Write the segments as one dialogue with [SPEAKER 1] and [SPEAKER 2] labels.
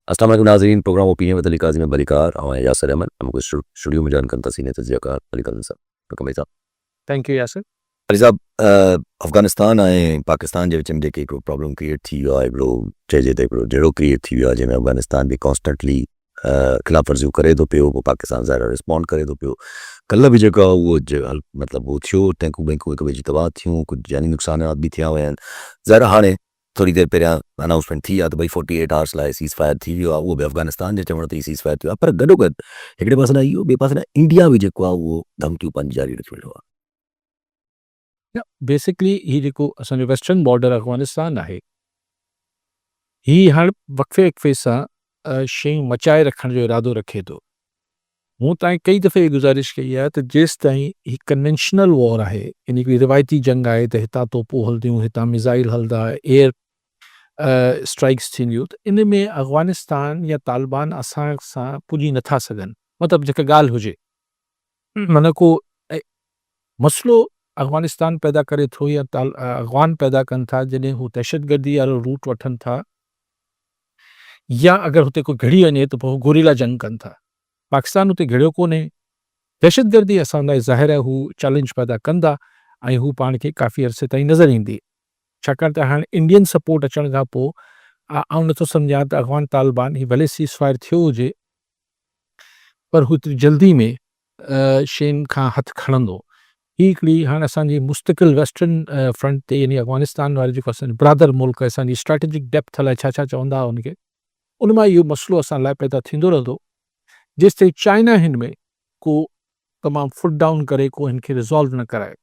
[SPEAKER 1] السلام علیکم ناظرین، پروگرام اوپینین with علی کاظم بلیکار اور یاسر احمد. ہم کو اسٹوڈیو میں جان کر تسین تجزیہ کار علی کاظم صاحب. ویلکم صاحب.
[SPEAKER 2] Thank you Yasir.
[SPEAKER 1] علی صاحب افغانستان آئے پاکستان جو چم جی کو پرابلم کریٹ تھی ہے بڑو چیزیں جڑو کریٹ تھی ہے جی میں افغانستان بھی کانسٹنٹلی خلاف ورزیوں کرے تو پیو وہ پاکستان ظاہر رسپونڈ کرے تو پیو. کل بھی جو وہ مطلب وہ تھو ٹینکو بینکو ایک بجے تباہ تھیوں کچھ جانی نقصانات بھی تھیا ہوئے ہیں. ظاہر ہانے تھوڑی دیر پہریاں اناؤنسمنٹ تھی تو بھائی 48 آورس لائے سیز فائر تھی ویو وہ بھی افغانستان جو چوڻ تھی سیز فائر تھی پر گڈو گڈ ہکڑے پاس نہ بے پاس نہ انڈیا بھی جو وہ دھمکیوں پنج جاری رکھ वेठो आहे.
[SPEAKER 2] बेसिकली ही जेको असांजो वेस्टर्न बॉर्डर अफ़गानिस्तान आहे ही हर वक़्फ़े सां शयूं मचाए रखण जो इरादो रखे थो. मूं ताईं कई दफ़े गुज़ारिश कई आहे त जेसि ताईं ही कन्वेंशनल वॉर आहे, यानी कि रिवायती जंग आहे त हितां तोपूं हलंदियूं, हितां मिज़ाइल हलंदा, एयर स्ट्राइक्स थींदियूं, त इन में अफ़गानिस्तान या तालिबान असां सां पुॼी नथा सघनि. मतिलबु जेका ॻाल्हि हुजे माना को मसइलो अफ़गानिस्तान पैदा करे थो या अफ़गान पैदा कनि था जॾहिं हू दहशतगर्दी वारो रूट वठनि था या अगरि हुते कोई घिड़ी वञे त पोइ हू गोरीला जंग कनि था. पाकिस्तान हुते घिड़ियो कोन्हे. दहशतगर्दी असां लाइ ज़ाहिर आहे हू चैलेंज पैदा कंदा ऐं हू पाण खे काफ़ी अरसे ताईं नज़र ईंदी. छाकाणि त हाणे इंडियन सपोर्ट अचण खां पोइ आउं नथो सम्झां त अफ़गान तालिबान ही भले सीज़ फायर थियो हुजे पर हू जल्दी में शयुनि खां हथु खणंदो. ही हिकिड़ी हाणे असांजी मुस्तक़िल वेस्टर्न फ्रंट ते यानी अफ़गानिस्तान वारे जेको असांजो ब्रादर मुल्क आहे, असांजी स्ट्रेटेजिक डेप्थ अलाए छा छा चवंदा हुनखे, उन मां इहो मसइलो असां लाइ पैदा थींदो रहंदो जेसि ताईं चाइना हिन में को तमामु फुट डाउन करे को हिन खे रिज़ॉल्व न कराए.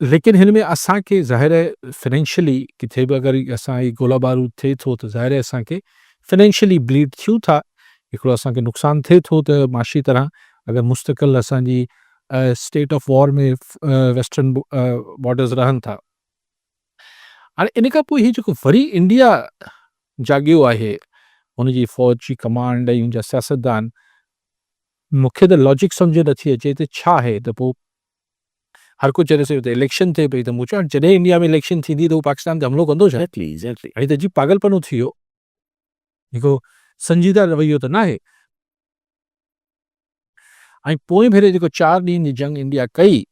[SPEAKER 2] लेकिन हिन में असांखे ज़ाहिर आहे फाइनेंशियली किथे बि अगरि असां ही गोला बारूद थिए थो त ज़ाहिर आहे असांखे फाइनेंशियली ब्लीड थियूं था. हिकिड़ो असांखे नुक़सानु थिए थो त माशी तरह अगरि मुस्तक़िल असांजी स्टेट ऑफ वॉर में वेस्टर्न बॉर्डर्स रहनि था. हाणे इन खां पोइ हीउ जेको वरी इंडिया जाॻियो आहे हुनजी फ़ौज जी कमांड ऐं हुनजा सियासतदान, मूंखे त लॉजिक सम्झ नथी अचे त छा आहे त पोइ हर को चए थो त इलेक्शन थिए पई त मूं चयो जॾहिं इंडिया में इलेक्शन थींदी त हू पाकिस्तान ते हमलो कंदो छा? हाणे त जी पागलपनो थी वियो, हिकिड़ो संजीदा रवैयो त न आहे. ऐं पोइ भेरे जेको 4 ॾींहंनि जी जंग इंडिया कई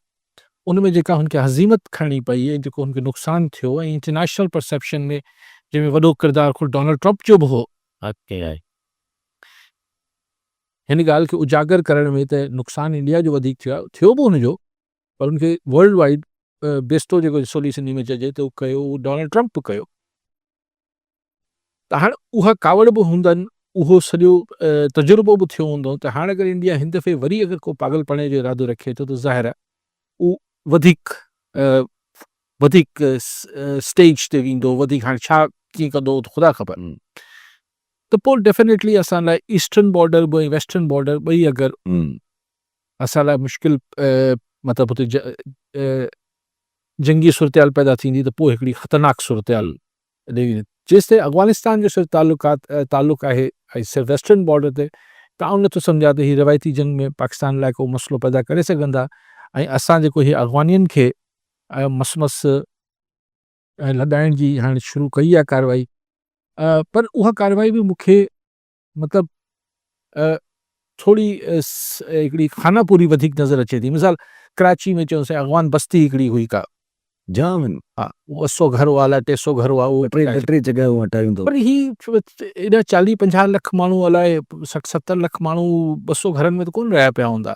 [SPEAKER 2] उन में जेका हुनखे हज़ीमत खणणी पई ऐं जेको हुनखे नुक़सानु थियो ऐं इंटरनेशनल परसेप्शन में जंहिंमें वॾो किरदारु ख़ुदि डोनाल्ड ट्रम्प जो बि हो, हिन ॻाल्हि खे उजागर करण में त नुक़सानु इंडिया जो वधीक थियो बि हुनजो, पर हुनखे वर्ल्ड वाइड बेस्टो जेको सोली सिंधी में चइजे त उहो कयो उहो डोनाल्ड ट्रम्प कयो. त हाणे उहा कावड़ बि हूंदनि, उहो सॼो तजुर्बो बि थियो हूंदो त हाणे अगरि इंडिया हिन दफ़े वरी अगरि को पागलपणे जो इरादो रखे थो त ज़ाहिर आहे उहो वधीक स्टेज ते वेंदो, वधीक हाणे छा कीअं कंदो ख़ुदा ख़बर. त पोइ डेफिनेटली असां लाइ ईस्टर्न बॉर्डर बि ऐं वेस्टर्न बॉर्डर ॿई अगरि असां लाइ मुश्किल मतिलबु हुते जंगी सूरतयाल पैदा थींदी त पोइ हिकिड़ी ख़तरनाक सूरतयाल जेसि ताईं अफ़गानिस्तान जो सिर्फ़ु तालुक़ु आहे ऐं सिर्फ़ु वेस्टर्न बॉर्डर ते त आउं नथो सम्झां त हीअ रवायती जंग में पाकिस्तान लाइ को मसइलो पैदा करे सघंदा ऐं असां जेको हीअ अफ़गानियुनि खे मस लॻाइण जी हाणे शुरू कई आहे कार्रवाई, पर उहा कार्रवाई बि मूंखे मतिलबु थोरी हिकिड़ी खानापूरी वधीक नज़र अचे थी. मिसाल कराची में चयोसीं अफ़गान बस्ती हिकिड़ी हुई का
[SPEAKER 1] जाम
[SPEAKER 2] हा 200 घर हुआ अलाए 300 घर हुआ, उहो
[SPEAKER 1] टे जॻह हटायूं
[SPEAKER 2] पर ही एॾा 40-50 लख माण्हू अलाए 60-70 लख माण्हू 200 घरनि में त कोन रहिया पिया हूंदा.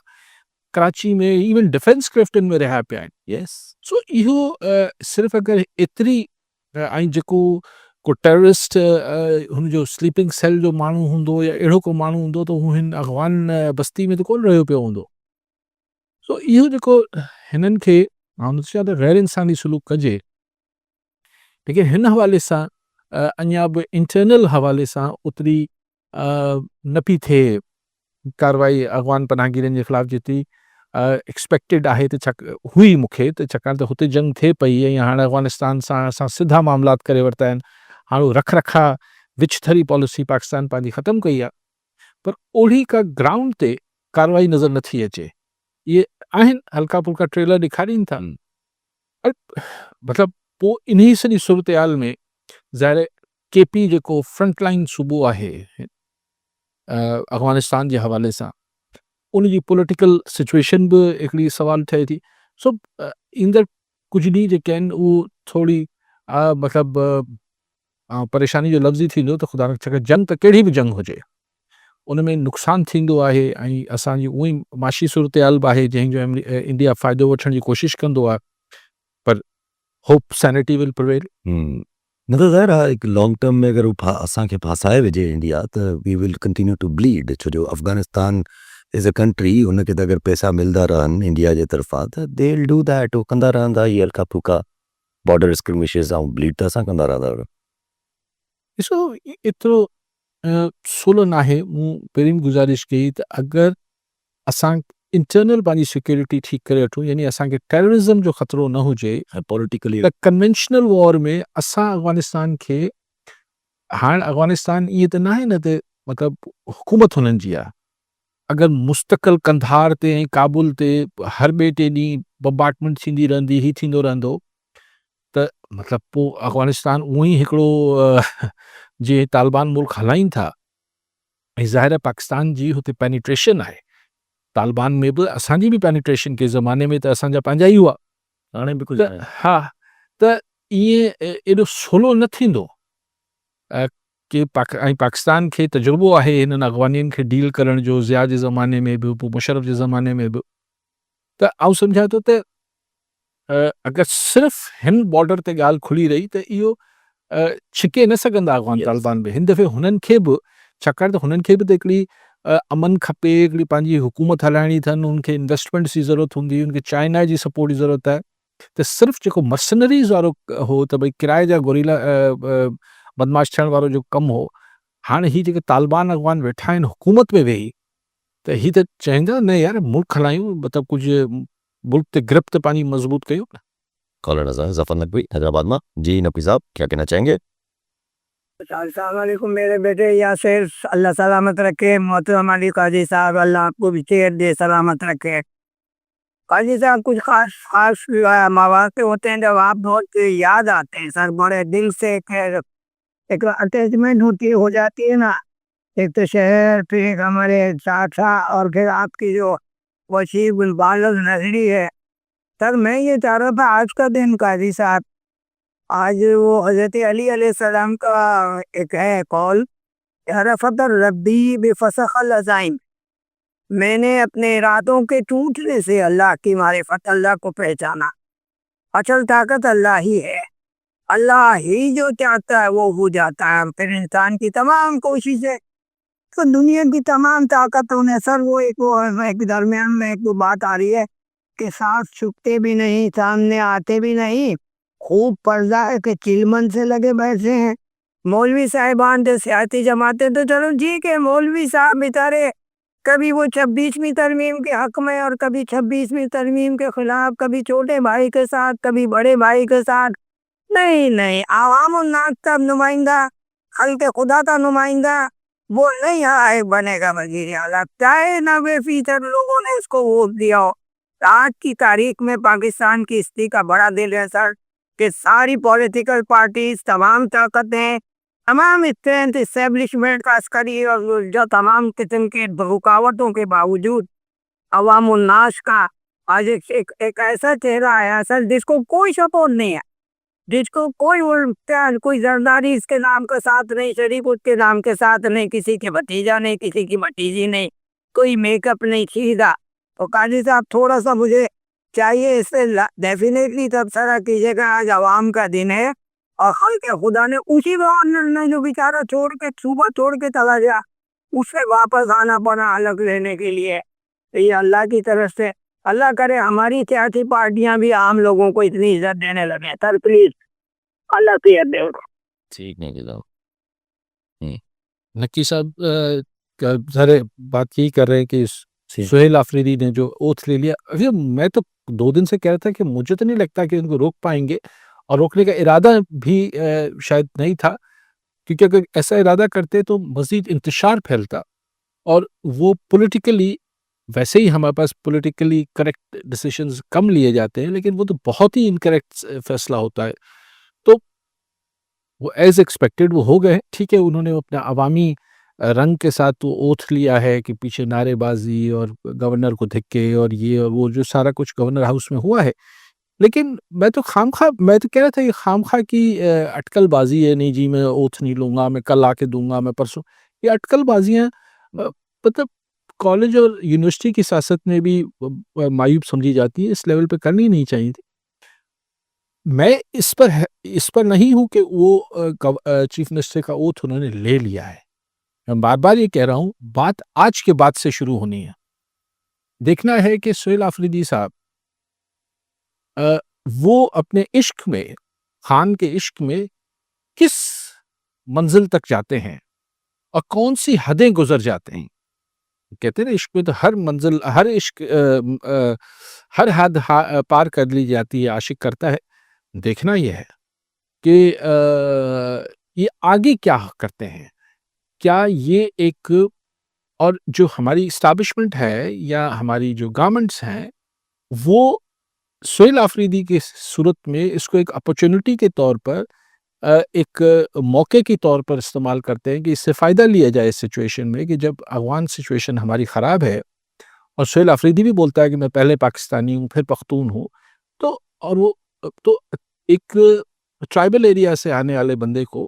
[SPEAKER 2] कराची में इवन डिफेंस क्राफ्टनि में रहिया पिया आहिनि.
[SPEAKER 1] यस
[SPEAKER 2] सो इहो सिर्फ़ु अगरि एतिरी ऐं जेको को टेररिस्ट हुनजो स्लीपिंग सेल जो माण्हू हूंदो या अहिड़ो को माण्हू हूंदो त हू हिन अफ़गान बस्ती में त कोन रहियो पियो हूंदो. सो इहो जेको हिननि खे मां नथो चाहियां त गैर इंसानी सलूक कजे, लेकिन हिन हवाले सां अञा बि इंटरनल हवाले सां ओतिरी न पई थिए कार्रवाई अफ़गान पनाहगीरनि जे ख़िलाफ़ जेतिरी एक्सपेक्टेड आहे त हुई मूंखे त छाकाणि त हुते जंग थिए पई ऐं हाणे अफ़गानिस्तान सां असां सिधा मामलात करे वरिता आहिनि. हाणे रख रखा विचथरी पॉलिसी पाकिस्तान पंहिंजी ख़तमु कई आहे, पर ओड़ी का ग्राउंड ते कार्रवाई नज़र नथी अचे. इहे आहिनि हल्का फुल्का ट्रेलर ॾेखारीनि था, मतिलबु पोइ इन सॼी सूरतयाल में ज़ाहिर केपी जेको फ्रंट लाइन सूबो आहे अफ़गानिस्तान जे हवाले सां, उन जी पॉलिटिकल सिचुएशन बि हिकिड़ी सवाल थिए थी। सो ईंदड़ कुझु ॾींहं जेके आहिनि उहो थोरी मतिलबु परेशानी जो लफ़्ज़ ई थींदो त ख़ुदा न करे जंग त कहिड़ी बि जंग हुजे उन में नुक़सानु थींदो आहे ऐं असांजी उहो ई माशी सूरत हाल बि आहे जंहिंजो इंडिया फ़ाइदो वठण जी कोशिशि कंदो आहे, पर होप सैनिटी विल प्रिवेल।
[SPEAKER 1] न त ज़ाहिर आहे हिकु लॉन्ग टर्म में अगरि हू असांखे फासाए विझे इंडिया त वी विल कंटिन्यू टू ब्लीड, छो जो अफ़गानिस्तान इज़ अ कंट्री, हुनखे त अगरि पैसा मिलंदा रहनि इंडिया जे तरफ़ां त दे विल डू दैट, उहो कंदा रहंदा हीअ हल्का फुल्का बॉर्डर स्क्रिमिशेस ऐं ब्लीड त असां कंदा रहंदा।
[SPEAKER 2] ॾिसो एतिरो सवलो नाहे। मूं पहिरीं बि गुज़ारिश कई त अगरि असां इंटरनल पंहिंजी सिक्योरिटी ठीकु करे वठूं, यानी असांखे टेररिज़म जो ख़तरो न हुजे,
[SPEAKER 1] पॉलिटिकली
[SPEAKER 2] त कन्वेंशनल वॉर में असां अफ़गानिस्तान खे, हाणे अफ़गानिस्तान ईअं त न आहे न त मतिलबु हुकूमत हुननि जी आहे, अगरि मुस्तक़िल कंधार ते ऐं काबुल ते हर ॿिए टे ॾींहुं बम्बार्टमेंट थींदी रहंदी, ही थींदो रहंदो, त मतिलबु पोइ अफ़गानिस्तान उहो ई हिकिड़ो जीअं तालिबान मुल्क हलाइनि था, ऐं ज़ाहिर आहे पाकिस्तान जी हुते पेनिट्रेशन आहे, तालिबान में बि असांजी बि पेनिट्रेशन के ज़माने में त असांजा पंहिंजा ई हुआ,
[SPEAKER 1] हाणे बि कुझु
[SPEAKER 2] त हा, त ईअं एॾो सवलो न थींदो कि ऐं पाकिस्तान खे तजुर्बो आहे हिननि अफ़गानियुनि खे डील करण जो, ज़िया जे ज़माने में बि, पोइ मुशर्रफ जे ज़माने में बि, त आउं सम्झां थो त अगरि सिर्फ़ु हिन बॉर्डर ते ॻाल्हि खुली रही त इहो छिके न सघंदा अफ़गान
[SPEAKER 1] Yes.
[SPEAKER 2] तालिबान में। हिन दफ़े हुननि खे बि, छाकाणि त हुननि खे बि त हिकिड़ी अमन खपे, हिकिड़ी पंहिंजी हुकूमत हलाइणी अथनि, उनखे इन्वेस्टमेंट जी ज़रूरत हूंदी, उनखे चाइना जी सपोर्ट जी ज़रूरत आहे, त सिर्फ़ु जेको मर्सनरीज़ वारो हो त भई किराए जा गोरीला बदमाश थियण वारो जो कमु हो, हाणे ही जेके तालिबान अफ़गान वेठा आहिनि हुकूमत में वेही, त ही त चवंदा न यार मुल्क हलायूं, मतिलबु कुझु मुल्क ते गिरफ़्त पंहिंजी मज़बूत कयूं।
[SPEAKER 1] कॉलर जफर नकवी हैदराबाद में। जी नकवी साहब क्या कहना चाहेंगे?
[SPEAKER 3] अस्सलाम वालेकुम मेरे बेटे यासिर, अल्लाह सलामत रखे। मोहतरम अली काजी साहब, अल्लाह आपको भी खैर दे, सलामत रखे। काजी साहब, कुछ खास खास मौके होते हैं जब आप बहुत याद आते हैं सर, बड़े दिल से खैर एक अटैचमेंट होती हो जाती है ना, एक तो शहर, फिर एक हमारे चाचा, और फिर आपकी जो वसी गुलबालग नजरी है। सर मैं ये चाह रहा था आज का दिन काजी साहब, आज वो हजरत अली अलैहिस्सलाम का एक है कौल, रफ़त रब्बी बेफसखल अज़ाइम, मैंने अपने इरादों के टूटने से अल्लाह की मारिफत, अल्लाह को पहचाना। असल ताकत अल्लाह ही है, अल्लाह ही जो चाहता है वो हो जाता है। फिर इंसान की तमाम कोशिशें, तो दुनिया की तमाम ताकतों ने सर वो एक दरमियान में एक बात आ रही है कि सांस छुपते भी नहीं, सामने आते भी नहीं, खूब पर्दा है कि चिलमन से लगे बैठे हैं। मौलवी साहिबान तो सियासी जमाते तो चलो ठीक है, मौलवी साहब बेचारे कभी वो 26वीं तरमीम के हक में और कभी 26वीं तरमीम के खिलाफ, कभी छोटे भाई के साथ, कभी बड़े भाई के साथ। नहीं नहीं, आवाम उन्नास का नुमाइंदा, खल्के खुदा का नुमाइंदा वो नहीं आए बनेगा वजीर आला, चाहे 90% लोगों ने इसको वोट दिया हो। आज की तारीख में पाकिस्तान की स्थिति का बड़ा दिल है सर, कि सारी पॉलिटिकल पार्टीज, तमाम ताकतें, तमाम स्ट्रेंथ, इस्टेब्लिशमेंट का अस्करी और जो तमाम किस्म के रुकावटों के बावजूद अवाम उन्नास का आज एक ऐसा चेहरा आया सर जिसको कोई सपोर्ट नहीं है, जिसको कोई जरदारी इसके नाम के साथ नहीं, शरीफ उसके नाम के साथ नहीं, किसी के भतीजा नहीं, किसी की भतीजी नहीं, कोई मेकअप नहीं, सीधा। तो काजी साहब थोड़ा सा मुझे चाहिए इससे डेफिनेटली तबसरा कीजिएगा, आज अवाम का दिन है और खल के खुदा ने उसी गवर्नर ने जो बेचारा छोड़ के सुबह छोड़ के चला गया, उससे वापस आना पड़ा अलग लेने के लिए। तो ये अल्लाह की तरफ से, अल्लाह करे हमारी सियासी पार्टियां भी आम लोगों को इतनी इज्जत देने लगे सर, प्लीज अल्लाह की दे।
[SPEAKER 1] ठीक नहीं किया
[SPEAKER 2] नक्की साहब सारे बात यही कर रहे हैं कि सुहेल आफरीदी ने जो ओथ ले लिया, अभी मैं तो 2 दिन से कह रहा था कि मुझे तो नहीं लगता कि उनको रोक पाएंगे, और रोकने का इरादा भी शायद नहीं था, क्योंकि अगर ऐसा इरादा करते तो मज़ीद इंतशार फैलता, और वो पॉलिटिकली, वैसे ही हमारे पास पॉलिटिकली करेक्ट डिसीजंस कम लिए जाते हैं, लेकिन वो तो बहुत ही इनकरेक्ट फैसला होता है। तो وہ ایز ایکسپیکٹڈ وہ ہو گئے. ٹھیک ہے, انہوں نے اپنا عوامی رنگ کے ساتھ وہ اوتھ لیا ہے کہ پیچھے نعرے بازی اور گورنر کو دھکے اور یہ اور وہ جو سارا کچھ گورنر ہاؤس میں ہوا ہے. لیکن میں تو کہہ رہا تھا یہ خامخواہ کی اٹکل بازی ہے. نہیں جی میں اوتھ نہیں لوں گا, میں کل آ کے دوں گا, میں پرسوں. یہ اٹکل بازیاں مطلب کالج اور یونیورسٹی کی سیاست میں بھی معیوب سمجھی جاتی ہے. اس لیول پہ کرنی نہیں چاہیے تھی. میں اس پر نہیں ہوں کہ وہ چیف منسٹر کا اوتھ انہوں نے لے لیا ہے. میں بار بار یہ کہہ رہا ہوں, بات آج کے بعد سے شروع ہونی ہے. دیکھنا ہے کہ سہیل آفریدی صاحب وہ اپنے عشق میں, خان کے عشق میں کس منزل تک جاتے ہیں اور کون سی حدیں گزر جاتے ہیں. کہتے ہیں نا عشق میں تو ہر منزل, ہر حد پار کر لی جاتی ہے, عاشق کرتا ہے. دیکھنا یہ ہے کہ یہ آگے کیا کرتے ہیں. کیا یہ ایک, اور جو ہماری اسٹیبلشمنٹ ہے یا ہماری جو گورنمنٹس ہیں وہ سہیل آفریدی کی صورت میں اس کو ایک اپرچونٹی کے طور پر, ایک موقع کے طور پر استعمال کرتے ہیں کہ اس سے فائدہ لیا جائے اس سچویشن میں کہ جب افغان سچویشن ہماری خراب ہے اور سہیل آفریدی بھی بولتا ہے کہ میں پہلے پاکستانی ہوں پھر پختون ہوں, تو اور وہ تو ایک ٹرائبل ایریا سے آنے والے بندے کو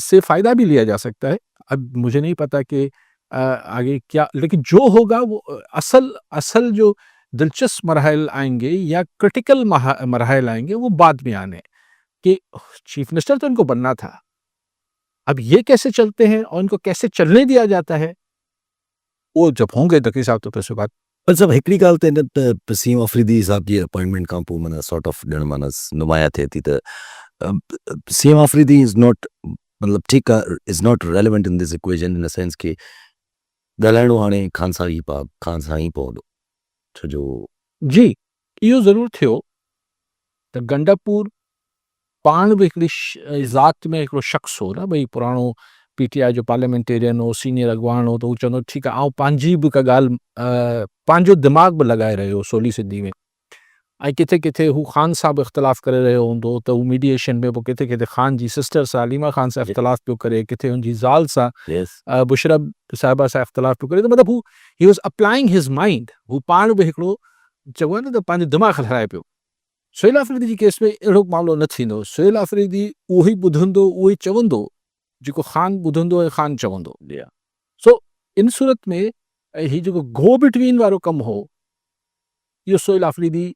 [SPEAKER 2] سے فائدہ بھی لیا جا سکتا ہے. اب مجھے نہیں پتا کہ آگے کیا, لیکن جو ہوگا وہ اصل جو دلچسپ مراحل آئیں گے یا کرٹیکل مراحل آئیں گے وہ بعد میں آنے, کہ چیف منسٹر تو ان کو بننا تھا. اب یہ کیسے چلتے ہیں اور ان کو کیسے چلنے دیا جاتا ہے وہ جب ہوں گے دقی صاحب تو پھر سے بات.
[SPEAKER 1] پر سب ہکڑی ॻाल्हि त हिन त सीएम अफरीदी साहब जी अपॉइंटमेंट खां पोइ माना सॉर्ट ऑफ ॼण माना नुमाया थिए थी त सीएम अफरीदी इज़ नॉट, मतिलबु ठीकु आहे, is not relevant in this equation in the sense के ॻाल्हाइणो हाणे खान सां ई पवंदो. छो जो
[SPEAKER 2] जी इहो ज़रूरु थियो त गंडापुर पाण बि हिकिड़ी ज़ात में हिकिड़ो शख़्स हो न, भई पुराणो पीटीआई जो पार्लियामेंटेरियन हो, सीनियर अॻवान हो, त हू चवंदो ठीकु आहे, ऐं पंहिंजी बि का ॻाल्हि पंहिंजो दिमाग़ बि लॻाए रहियो सोली सिंधी में. ऐं किथे किथे हू ख़ान सां बि इख़्तिलाफ़ु करे रहियो हूंदो त हू मीडिएशन में पोइ किथे किथे ख़ान जी सिस्टर सां हलीमा ख़ान सां इख़्तिलाफ़ु पियो करे, किथे हुनजी ज़ाल सां बुशरा साहिबा सां इख़्तिलाफ़ु पियो करे. त मतिलबु हू he was applying his mind, हू पाण बि हिकिड़ो चवो आहे न त पंहिंजो दिमाग़ हलाए पियो. सहेल आफरीदी जी केस में अहिड़ो मामिलो न थींदो. सहेल आफरीदी उहो ई ॿुधंदो, उहो ई चवंदो जेको ख़ान ॿुधंदो ऐं ख़ान चवंदो. सो इन सूरत में ही जेको गो बिटवीन वारो कमु हो इहो सहेल आफरीदी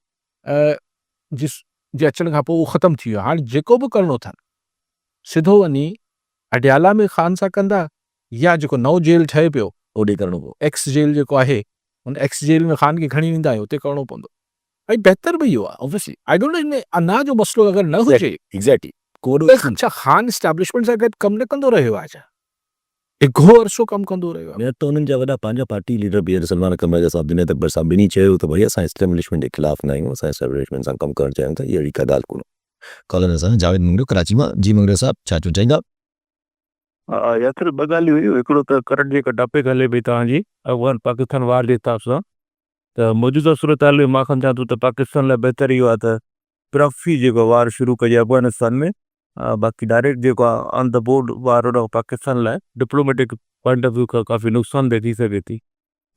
[SPEAKER 2] जे अचण खां पोइ उहो ख़तमु थी वियो. हाणे जेको बि करिणो अथनि सिधो वञी अडयाला में ख़ान सां कंदा या जेको नओं जेल ठहे पियो
[SPEAKER 1] ओॾे करिणो पवंदो.
[SPEAKER 2] एक्स जेल जेको आहे उन एक्स जेल में ख़ान खे खणी वेंदा आहियूं, हुते करिणो पवंदो. ऐं बहितर बि इहो आहे ऑब्वियसली. आई डोंट नो अञा जो मसइलो अगरि न हुजे
[SPEAKER 1] एग्ज़ैक्टली
[SPEAKER 2] त छा ख़ान स्टैब्लिशमेंट सां गॾु कमु न कंदो रहियो आहे छा? घणो अरसो कमु कंदो रहियो आहे.
[SPEAKER 1] ॿिया त उन्हनि जा वॾा पंहिंजा पार्टी लीडर बि सलमान कमरेजा साहब, जुनैद अकबर साहब ॿिन्ही चयो त भई असां एस्टेब्लिशमेंट जे ख़िलाफ़ न आहियूं, असां एस्टेब्लिशमेंट सां कमु करणु चाहियूं था. इहा अहिड़ी का ॻाल्हि कोन्हे. कॉलर असां जावेद मंगरियो कराची मां. जी मंगरियो साहब छा चवणु चाहींदा?
[SPEAKER 4] हा, यात्रा ॿ ॻाल्हियूं हुयूं. हिकिड़ो त करंट जेका टॉपिक हले पई तव्हांजी अफ़गान पाकिस्तान वार जे हिसाब सां, त मौजूदा सूरत हाल में मां सम्झां थो त पाकिस्तान लाइ बहितर इहो आहे त प्रॉक्सी जेको वार शुरू कजे अफ़गानिस्तान में. बाक़ी डायरेक्ट जेको आहे ऑन द बोर्ड वार हुन पाकिस्तान लाइ डिप्लोमेटिक पॉइंट ऑफ व्यू खां काफ़ी नुक़सानदेह थी सघे थी.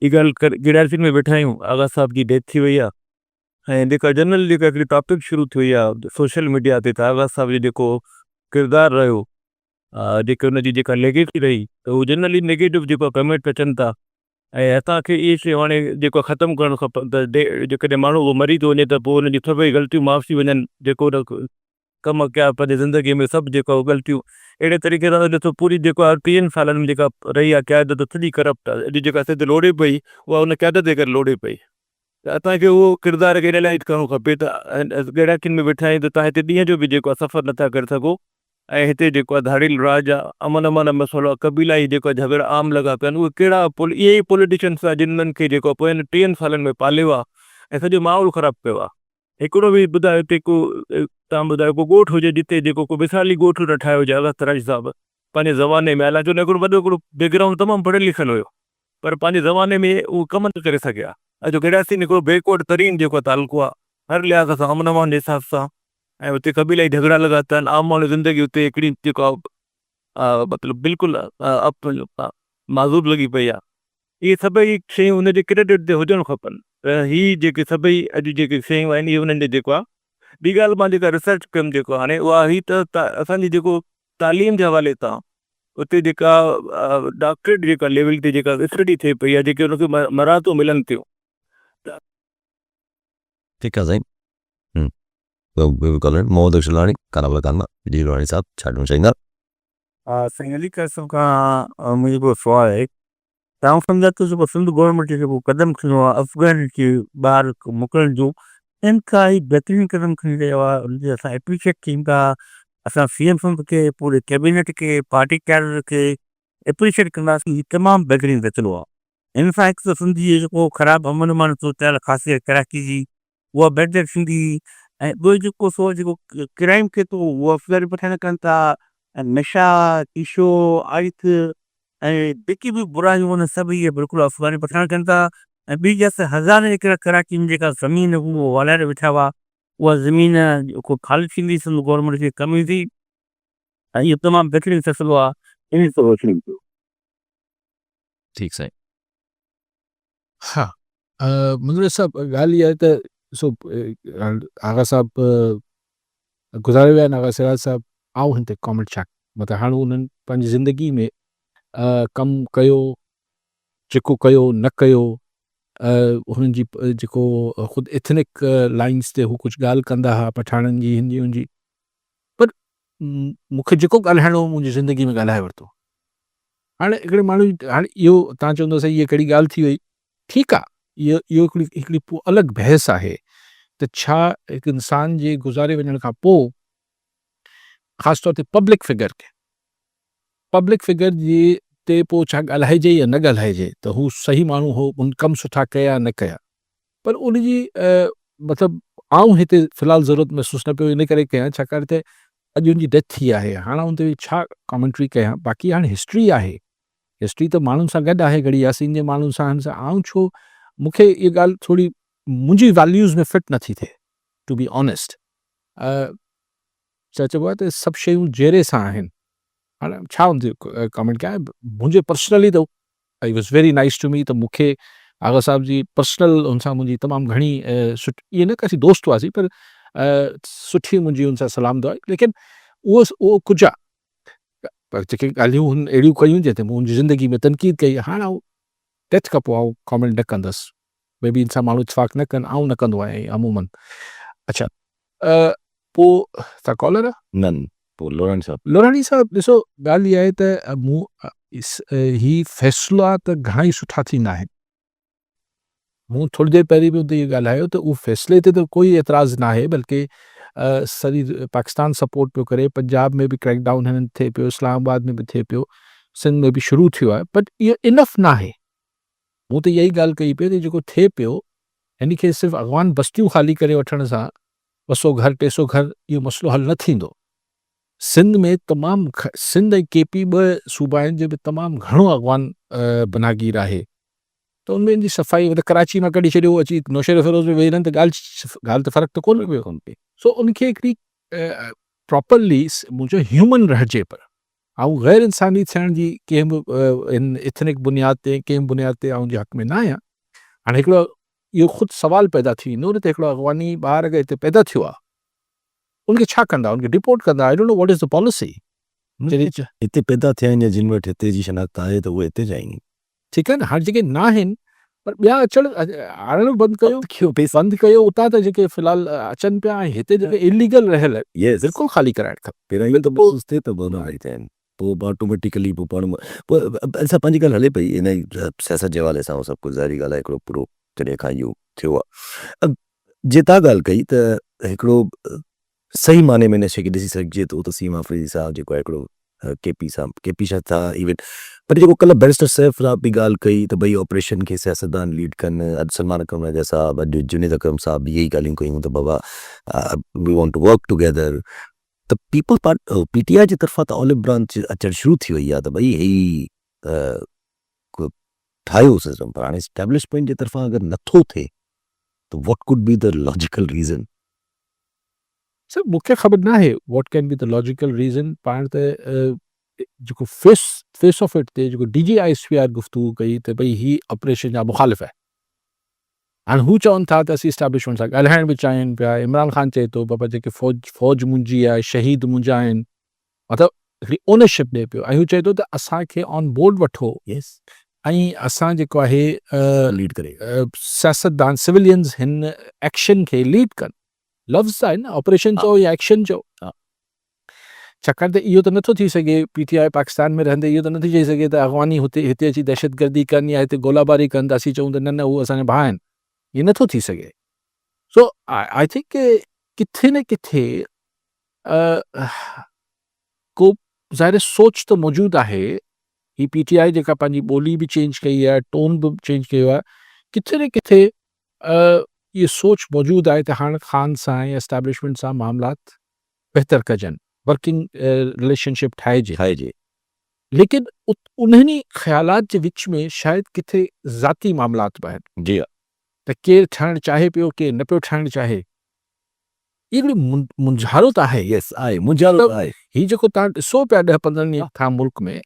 [SPEAKER 4] हीअ ॻाल्हि गिड़ासीन में वेठा आहियूं. आगा साहब जी डेथ थी वई आहे ऐं जेका जनरल जेका हिकिड़ी टॉपिक शुरू थी वई आहे सोशल मीडिया ते, त आगा साहब जो जेको किरदारु रहियो, जेके हुनजी जेका नेगेटिव रही, त उहो जनरली नेगेटिव जेको कमेंट अचनि था. ऐं असांखे इहे शयूं हाणे जेको ख़तमु करणु खपनि त जेकॾहिं माण्हू उहो मरी थो वञे त पोइ हुनजी सभई ग़लतियूं माफ़ थी वञनि. जेको कमु कया पंहिंजी ज़िंदगीअ में सभु जेको ग़लतियूं अहिड़े तरीक़े सां ॾिसो पूरी जेको आहे 30 सालनि में जेका रही आहे क़यादत सॼी करप्ट आहे. अॼु जेका सिध लोड़े पई उहा हुन क़यादत जे करे लोड़े पई. त असांखे उहो किरदार खे एनालाइज़ करणो खपे त गिड़ाकिन में वेठा आहियूं त तव्हां हिते ॾींहं जो बि जेको आहे सफ़र नथा करे सघो. ऐं हिते जेको आहे धाड़ील राज आहे, अमन मसइलो आहे, क़बीलाई जेको आहे झगड़ा आम लॻा पिया आहिनि. उहे कहिड़ा इहे ई पॉलिटिशियन्स आहे जिन्हनि खे जेको पोइ 30 सालनि में पालियो आहे ऐं सॼो माहौल ख़राबु कयो आहे. हिकिड़ो बि ॿुधायो हिते को तव्हां ॿुधायो को ॻोठु हुजे जिते जेको को मिसाली ॻोठु न ठाहियो हुजे. अगस्त राज साहिबु पंहिंजे ज़माने में हालांकि हुन हिकिड़ो वॾो हिकिड़ो बैकग्राउंड तमामु पढ़ियलु लिखियलु हुयो, पर पंहिंजे ज़माने में उहो कमु न करे सघिया. अॼु गिड़ासीन हिकिड़ो बैकवर्ड तरीन जेको तालुको आहे हर लिहाज़ सां अमन जे हिसाब सां. ऐं हुते क़बीलाई झगड़ा लॻा था आहिनि, आम माण्हू ज़िंदगी हुते हिकिड़ी जेको आहे मतिलबु बिल्कुलु माज़ूब लॻी पई आहे। इहे सभई शयूं हुनजे क्रेडिट ते हुजणु खपनि। त हीअ जेके सभई अॼु जेके शयूं आहिनि इहे हुननि जो जेको आहे। ॿी ॻाल्हि मां जेका रिसर्च कयुमि जेको हाणे उहा ही त असांजी जेको तालीम जे हवाले सां उते जेका डॉक्टरेट जेका लेवल ते जेका स्टडी थिए पई आहे, जेके हुनखे मराहतूं मिलनि थियूं।
[SPEAKER 1] ठीकु आहे साईं। मोहम्मद अशलाणी कानाबला कानमा जी लोहाणी साहब छा ॾियणु चाहींदा?
[SPEAKER 5] साईं अली क़ासिम खां मुंहिंजो सुवालु आहे, तव्हां सम्झा थो जेको सिंध गवर्नमेंट जेको क़दम खणियो आहे अफ़गान खे ॿाहिरि मोकिलण जो, इन खां ई बहितरीनु क़दम खणी रहियो आहे। उनखे असां एप्रिशिएट कयूं था। असां सीएम साहिब खे, पूरे कैबिनेट खे, पार्टी कैडर खे एप्रिशिएट कंदासीं। हीउ तमामु बहितरीनु फ़ैसिलो आहे। हिन सां हिकु त सिंधी जेको ख़राबु अमन अमान सोचियल ख़ासियत कराची जी उहा बहितर थींदी। ऐं ॿियो जेको सो जेको क्राइम थिए थो उहो अफ़गान पठान कनि था, ऐं नशा ईशो आइथ ऐं जेकी बि बुरायूं आहिनि सभु इहे बिल्कुलु अफ़गान पठान कनि था। ऐं ॿी जैसे हज़ारे एकड़ कराची में जेका ज़मीन उहो वालारे वेठा हुआ, उहा ज़मीन जेको ख़ाली थींदी सिंध गवर्नमेंट खे कमी थी। ऐं इहो तमामु बहितरीनु फ़ैसिलो आहे। इन सां रोशनी थियो।
[SPEAKER 1] ठीकु साईं।
[SPEAKER 2] हा, मुंहिंजो साहब ॻाल्हि इहा आहे त ॾिसो, आगा साहब गुज़ारे विया आहिनि, आगा सिराज साहब। आऊं हिन ते कॉमेंट छा, मतिलबु हाणे उन्हनि पंहिंजी ज़िंदगी में कमु कयो, जेको कयो न कयो, हुननि जी जेको ख़ुदि एथनिक लाइन्स ते हू कुझु ॻाल्हि कंदा हुआ पठाणनि जी, हिंदियुनि जी, पर मूंखे जेको ॻाल्हाइणो हो मुंहिंजी ज़िंदगी में ॻाल्हाए वरितो। हाणे हिकिड़े माण्हू हाणे इहो तव्हां चवंदो साईं इहा कहिड़ी ॻाल्हि थी वई, ठीकु आहे, इहो हिकिड़ी अलॻि बहस आहे त छा हिकु इंसान जे गुज़ारे वञण खां पोइ ख़ासि तौर ते पब्लिक फिगर जे ते पोइ छा ॻाल्हाइजे या न ॻाल्हाइजे, त हू सही माण्हू हो, उन कमु सुठा कया न कया, पर उनजी मतिलबु आऊं हिते फ़िलहालु ज़रूरत महसूसु न पियो इन करे कयां छाकाणि त अॼु उनजी डेथ थी आहे। हाणे उन ते छा कॉमेंट्री कयां, बाक़ी हाणे हिस्ट्री आहे, हिस्ट्री त माण्हुनि सां गॾु आहे, घड़ी यासीन जे माण्हुनि सां आऊं छो, मूंखे इहा ॻाल्हि थोरी मुंहिंजी वैल्यूज़ में फिट नथी थिए, टू बी ऑनेस्ट। छा चइबो आहे त सभु शयूं जहिड़े सां आहिनि। हाणे छा हुनते कॉमेंट कयां, मुंहिंजे पर्सनली त I was very nice to me, त मूंखे आगा साहब जी पर्सनल हुन सां मुंहिंजी तमामु घणी इहे न कसी दोस्त हुआसीं, पर सुठी मुंहिंजी हुन सां सलाम दुआ, लेकिन उहो कुझु आहे, पर जेके ॻाल्हियूं हुन अहिड़ियूं कयूं जंहिंते मुंहिंजी ज़िंदगी में तनक़ीद कई, हाणे आऊं डेथ खां पोइ आऊं कॉमेंट न कंदुसि, मे बी इंसान माण्हू इतफ़ाक़ न कनि, आऊं न कंदो आहियां अमूमन। अच्छा, पोइ तव्हां कॉलर
[SPEAKER 1] न पोइ
[SPEAKER 2] लोराणी साहब, ॾिसो ॻाल्हि इहा आहे त मूं ही फ़ैसिला त घणा ई सुठा थींदा आहिनि। मूं थोरी देरि पहिरीं बि हुते इहो ॻाल्हायो त उहो फ़ैसिले ते त कोई एतिराज़ु न आहे, बल्कि सॼी पाकिस्तान सपोर्ट पियो करे, पंजाब में बि क्रैकडाउन हिननि थिए पियो, इस्लामाबाद में बि थिए पियो, सिंध में बि शुरू थियो आहे, बट इहो इनफ न आहे। मूं त इहा ई ॻाल्हि कई पियो त जेको थिए पियो हिन खे सिर्फ़ु अफ़गान बस्तियूं ख़ाली करे वठण सां 200 घर 300 घर इहो मसइलो हल न थींदो। सिंध में तमामु सिंध ऐं केपी ॿ सूबा आहिनि जंहिंमें तमामु घणो अफ़गान बनागीर आहे, त उनमें जी सफ़ाई कराची मां कढी छॾियो, अची नौशेर फिरोज़ में वेही रहनि त ॻाल्हि त फ़र्क़ु त कोन्हे पियो उनखे। सो उनखे हिकिड़ी प्रॉपरली मुंहिंजो ह्यूमन रहिजे पर, ऐं ग़ैर इंसानी थियण जी कंहिं बि एथनिक बुनियाद ते कंहिं बुनियाद ते आउं जे हक़ में न आहियां। हाणे हिकिड़ो इहो ख़ुदि सवालु पैदा थी वेंदो न त हिकिड़ो अफ़गानी ॿार अगरि हिते पैदा थियो आहे, उनखे छा कंदा, उनखे डिपोर्ट कंदा, I don't know what is the policy.
[SPEAKER 1] हिते पैदा थिया आहिनि या जिन वटि हिते जी शनाख्त आहे त उहे हिते जाइनि,
[SPEAKER 2] ठीकु आहे न। हाणे जेके न आहिनि पर ॿिया अचणु आणणु बंदि कयो उतां त जेके फ़िलहालु अचनि पिया, ऐं हिते जेके इलीगल रहियल बिल्कुलु ख़ाली कराइणु खपे।
[SPEAKER 1] पहिरियों त महसूसु थिए त हारी थिया आहिनि, पोइ ऑटोमेटिकली पोइ पाण पोइ असां पंहिंजी ॻाल्हि हले पई इन सियासत जे हवाले सां, सभु कुझु ज़ाहिरी ॻाल्हि आहे, हिकिड़ो पूरो जॾहिं खां इहो थियो आहे। जे तव्हां ॻाल्हि कई त हिकिड़ो सही माने में नशे खे ॾिसी सघिजे थो त सीम आफ़रीदी साहब जेको आहे हिकिड़ो केपी शाह था इवन, पर जेको कल्ह बैरिस्टर सैफ साहब बि ॻाल्हि कई त भई ऑपरेशन खे सियासतदान लीड कनि, अॼु सलमान अकरम राजा साहब, अॼु जुनेद अकरम साहब इहे ई ॻाल्हियूं कयूं त बाबा we want to work together, त पीपल पीटीआई जी तरफ़ां त ऑलिव ब्रांच अचणु शुरू थी वई आहे त भई ही ठाहियो सिस्टम, पर हाणे एस्टेब्लिशमेंट जे तरफ़ां अगरि नथो थिए त what could be the logical reason?
[SPEAKER 2] Sir मूंखे ख़बर न आहे what can be the logical reason पाण त जेको फेस ऑफ इट ते जेको DGISPR गुफ़्तगू कई त भई ही ऑपरेशन जा मुखालिफ़ आहे हाणे हू चवनि था त असीं इस्टेब्लिशमेंट सां ॻाल्हाइण बि चाहिनि पिया इमरान ख़ान चए थो बाबा जेके फ़ौज मुंहिंजी आहे शहीद मुंहिंजा आहिनि मतिलबु हिकिड़ी ओनरशिप ॾिए पियो ऐं हू चए थो त असांखे ऑन बोर्ड वठो
[SPEAKER 1] यस
[SPEAKER 2] ऐं असां जेको आहे
[SPEAKER 1] लीड करे
[SPEAKER 2] सियासतदान सिविलियंस हिन एक्शन खे लीड कनि लफ़्ज़ आहे न ऑपरेशन चओ या एक्शन चओ
[SPEAKER 1] हा।
[SPEAKER 2] छाकाणि त इहो त नथो थी सघे PTI पाकिस्तान में रहंदे इहो त नथी चई सघे त अफ़गानी हिते अची दहशतगर्दी कनि या हिते गोलाबारी कनि त असीं चऊं त न उहे असांजा भाउ आहिनि इहे नथो थी सघे सो आई थिंक किथे न किथे को ज़ाहिर सोच त मौजूदु आहे ही PTI जेका पंहिंजी ॿोली बि चेंज कई आहे टोन बि चेंज कयो आहे किथे न किथे इहा सोच मौजूदु आहे त हाणे ख़ान सां या एस्टेब्लिशमेंट सां मामलात बहितर कजनि वर्किंग रिलेशनशिप ठाहिजे
[SPEAKER 1] ठाहिजे
[SPEAKER 2] लेकिन उन्हनि ख़्यालात जे विच में शायदि किथे ज़ाती मामलात बि आहिनि
[SPEAKER 1] जी हा
[SPEAKER 2] त केरु ठहणु चाहे पियो केरु न पियो ठहणु चाहे इहो हिकिड़ी मुंझारो त आहे
[SPEAKER 1] यस आहे मुंहिंजो
[SPEAKER 2] त
[SPEAKER 1] आहे
[SPEAKER 2] हीउ जेको तव्हां ॾिसो पिया 10-15 ॾींहं खां मुल्क में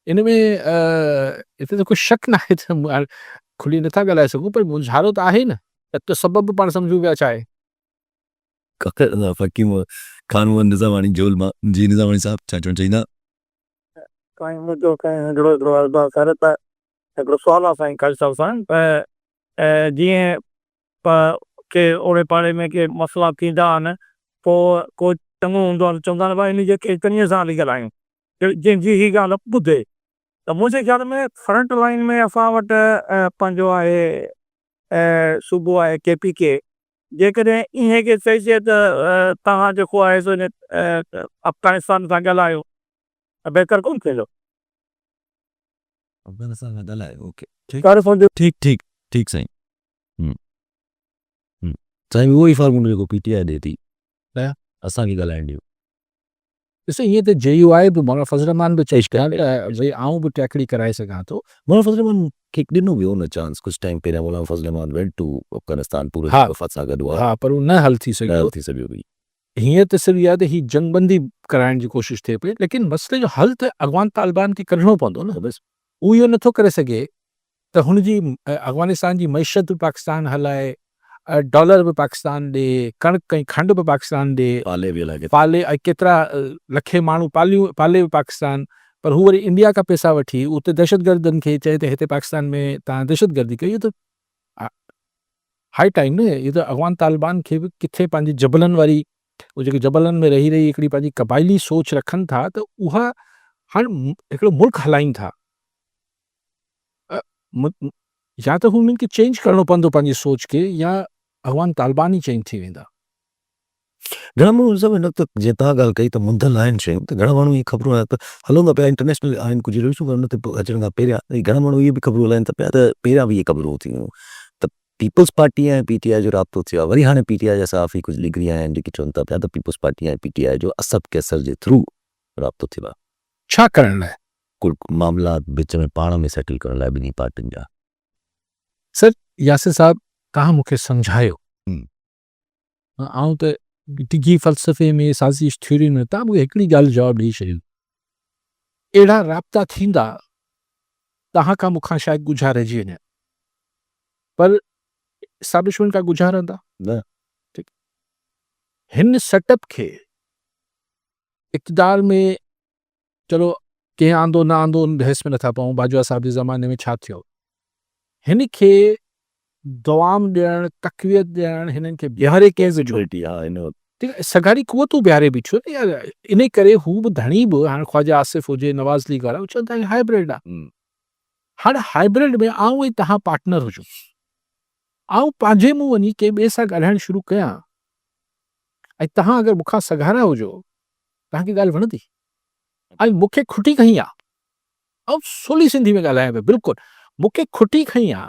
[SPEAKER 2] इन में हिते त कोई शक न आहे त खुली नथा ॻाल्हाए सघूं पर मुंझारो त आहे न त सबबु पाण सम्झूं पिया छा आहे
[SPEAKER 1] फ़कीम ख़ान निज़ामानी जोल मां जी निज़ामानी साहब छा चवणु चाहींदा
[SPEAKER 5] काई मुद्दो काई हिकिड़ो हिकिड़ो अर्ज़ु करे त हिकिड़ो सुवालु आहे साईं ख़ालिद साहब सां जीअं के ओड़े पाड़े में के मसइला थींदा आहिनि पोइ को चङो हूंदो आहे चवंदा आहिनि भाई हिनजे केतिरीअ सां हली ॻाल्हायूं जंहिंजी हीअ ॻाल्हि ॿुधे त मुंहिंजे ख़्याल में फ्रंट लाइन में असां वटि पंहिंजो आहे सूबो आहे KPK जेकॾहिं ईअं के चइजे त तव्हां जेको आहे सो अफ़गानिस्तान सां ॻाल्हायो त बहितर कोन थींदो
[SPEAKER 1] अफ़गानिस्तान खां ॻाल्हाए ओके
[SPEAKER 5] ठीकु
[SPEAKER 1] ठीकु साईं साईं उहो ई फॉर्मूलो जेको PTI ॾिए थी
[SPEAKER 2] नया?
[SPEAKER 1] असांखे ॻाल्हाइण ॾियो
[SPEAKER 2] ॾिसो ईअं त JUI बि मौलाना फज़ल रहमान बि चई पिया भई आऊं बि टैकड़ी कराए सघां थो
[SPEAKER 1] मौलाना फज़ल रहमान खे ॾिनो वियो न चांस कुझु टाइम पहिरियां मौलाना फज़ल रहमान वेंट टू अफ़गानिस्तान पूरे
[SPEAKER 2] हा।
[SPEAKER 1] वफ़ात सां गॾु
[SPEAKER 2] हा पर उहो न हल थी सघियो
[SPEAKER 1] थी सघियो हुई
[SPEAKER 2] हीअं त सिर्फ़ु इहा त ही जंगबंदी कराइण जी कोशिशि थिए पई लेकिन मसइले जो हल त अफ़गान तालिबान खे कढणो पवंदो न बसि उहो इहो नथो करे सघे त हुनजी अफ़गानिस्तान जी मैशत बि पाकिस्तान हलाए डॉलर बि पाकिस्तान ॾे कणिक ऐं खंड बि पाकिस्तान ॾे
[SPEAKER 1] पाले बि हलाए
[SPEAKER 2] पाले ऐं केतिरा लखे माण्हू पाले बि पाकिस्तान पर हू वरी इंडिया खां पैसा वठी उते दहशतगर्दनि खे चए त हिते पाकिस्तान में तव्हां दहशतगर्दी कई इहो त हाई टाइम न इहो त अफ़गान तालिबान खे बि किथे पंहिंजी जबलनि वारी उहे जेके जबलनि में रही हिकिड़ी पंहिंजी क़बाइली सोच रखनि था त उहा हाणे हिकिड़ो मुल्क हलाइनि था या त हुननि खे चेंज करिणो पवंदो पंहिंजी सोच खे या अफ़गान तालिबान ई चेंज थी वेंदा
[SPEAKER 1] घणा माण्हू सभु हिन वक़्तु जीअं तव्हां ॻाल्हि कई त मुंदल आहिनि शयूं त घणा माण्हू इहे ख़बरूं आहिनि त हलूं था पिया इंटरनेशनल आहिनि कुझु रिव्यूं पर हुन ते अचण खां पहिरियां घणा माण्हू इहे बि ख़बरूं हलाइनि था पिया त पहिरियां बि इहे ख़बरूं थी वियूं त पीपल्स पार्टी ऐं PTI जो राब्तो थियो आहे वरी हाणे PTI जा सहाफ़ी कुझु लिखी आया आहिनि जेके चवनि था पिया त पीपल्स पार्टी ऐं PTI जो असब कैसर जे थ्रू राब्तो थियो आहे
[SPEAKER 2] छा करण लाइ
[SPEAKER 1] कुल मामला विच में पाण में सेटल करण लाइ ॿिन्ही पार्टियुनि जा
[SPEAKER 2] सर यासिर साहब तव्हां मूंखे सम्झायो आऊं त डिघी फ़लसफ़े में साज़िश थ्योरी में तव्हां मूंखे हिकिड़ी ॻाल्हि जवाबु ॾेई छॾियो अहिड़ा राब्ता थींदा तव्हां खां मूंखां शायदि गुज़ारिजी वञे पर एस्टेब्लिशमेंट खां गुज़ारंदा
[SPEAKER 1] न
[SPEAKER 2] हिन सेटअप खे इक़्तिदार में चलो कंहिं आंदो न आंदो उन बहस में नथा पऊं बाजवा साहब जे ज़माने में छा थियो हिन खे दवाम ॾियणु तक़वियत ॾियणु हिननि खे बीहारे कंहिं विझो
[SPEAKER 1] हा हिन
[SPEAKER 2] ठीकु आहे सगारी क़ुवतूं बीहारे बीठियूं न यार इन करे हू बि धणी बि हाणे ख्वाजा आसिफ़ हुजे नवाज़ लीग वारा चवंदा आहिनि हाइब्रिड आहे हाणे हाइब्रिड में आऊं ऐं तव्हां पार्टनर हुजो आऊं पंहिंजे मूं वञी कंहिं ॿिए सां ॻाल्हाइणु शुरू कयां ऐं तव्हां अगरि मूंखां सघारा हुजो तव्हांखे ॻाल्हि वणंदी ऐं मूंखे खुटी खई आहे ऐं सवली सिंधी में ॻाल्हायां पियो बिल्कुलु मूंखे खुटी खई आहे